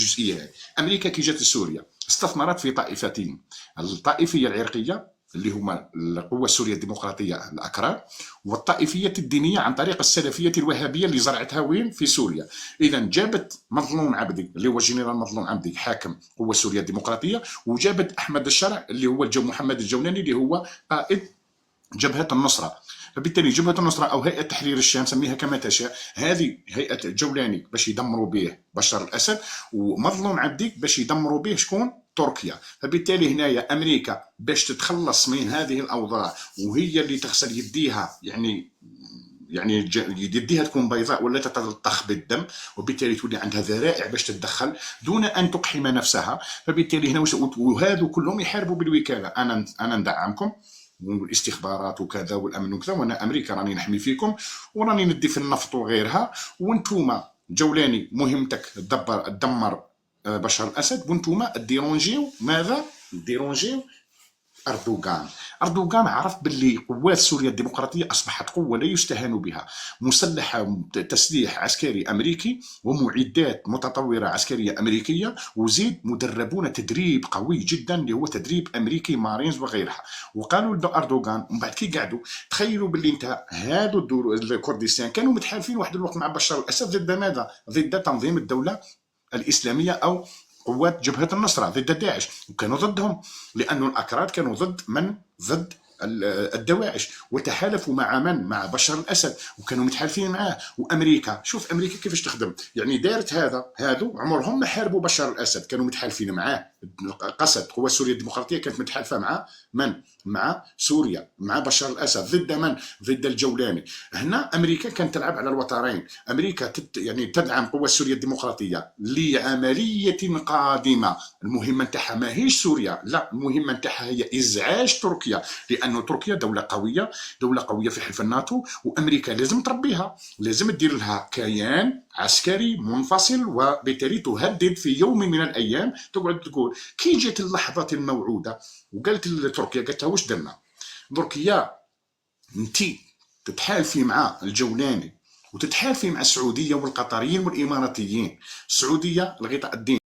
الجزئيه هذه. امريكا كي جات لسوريا استثمرت في طائفتين، الطائفيه العرقيه اللي هما القوه السوريه الديمقراطيه الاكراد، والطائفيه الدينيه عن طريق السلفيه الوهابيه اللي زرعتها وين؟ في سوريا. اذا جابت مظلوم عبدي اللي هو الجنرال مظلوم عبدي حاكم قوه سوريا الديمقراطيه، وجابت احمد الشرع اللي هو محمد الجولاني اللي هو قائد جبهه النصره. فبالتالي جبهه النصره او هيئه تحرير الشام سميها كما تشاء، هذه هيئه الجولاني باش يدمروا به بشار الاسد، ومظلوم عبدي باش يدمروا به شكون؟ تركيا. فبالتالي هنايا امريكا باش تتخلص من هذه الاوضاع وهي اللي تغسل يديها، يعني يديها تكون بيضاء ولا تتلطخ بالدم، وبالتالي تولي عندها ذرائع باش تتدخل دون ان تقحم نفسها. فبالتالي هنا وهذو كلهم يحاربوا بالوكاله، انا ندعمكم والاستخبارات وكذا والامن وكذا، وانا امريكا راني نحمي فيكم وراني ندي في النفط وغيرها، وانتوما جولاني مهمتك تدمر بشار الاسد، وانتوما ديرونجيو ماذا؟ ديرونجيو أردوغان. أردوغان عرف باللي قوات سوريا الديمقراطية أصبحت قوة لا يستهان بها، مسلحة تسليح عسكري أمريكي ومعدات متطورة عسكرية أمريكية، وزيد مدربون تدريب قوي جدا اللي هو تدريب أمريكي مارينز وغيرها. وقالوا لأردوغان ومن بعد كي قعدوا تخيلوا باللي انت هادو الكردستان كانوا متحالفين واحد الوقت مع بشار الأسد ضد ماذا؟ ضد تنظيم الدولة الإسلامية أو قوات جبهة النصرة، ضد داعش، وكانوا ضدهم لأن الأكراد كانوا ضد من؟ ضد الدواعش، وتحالفوا مع من؟ مع بشار الأسد، وكانوا متحالفين معاه. وأمريكا شوف أمريكا كيفاش تخدم، يعني دارت هادو عمرهم ما حاربوا بشار الأسد، كانوا متحالفين معاه. قصد قوة سوريا الديمقراطية كانت متحالفة مع من؟ مع سوريا، مع بشار الأسد، ضد من؟ ضد الجولاني. هنا أمريكا كانت تلعب على الوترين، أمريكا يعني تدعم قوة سوريا الديمقراطية لعملية قادمة، المهمة نتاعها ماهيش سوريا، لا، المهمة نتاعها هي إزعاج تركيا، لأن تركيا دولة قوية، دولة قوية في حلف الناتو، وأمريكا لازم تربيها، لازم تدير لها كيان عسكري منفصل، وبالتالي تهدد في يوم من الأيام تقعد تقول كي جات اللحظة الموعودة وقالت لتركيا، قالت لها واش درنا؟ تركيا انتي تتحالفي مع الجولاني وتتحالفي مع السعودية والقطريين والإماراتيين. السعودية الغطاء الديني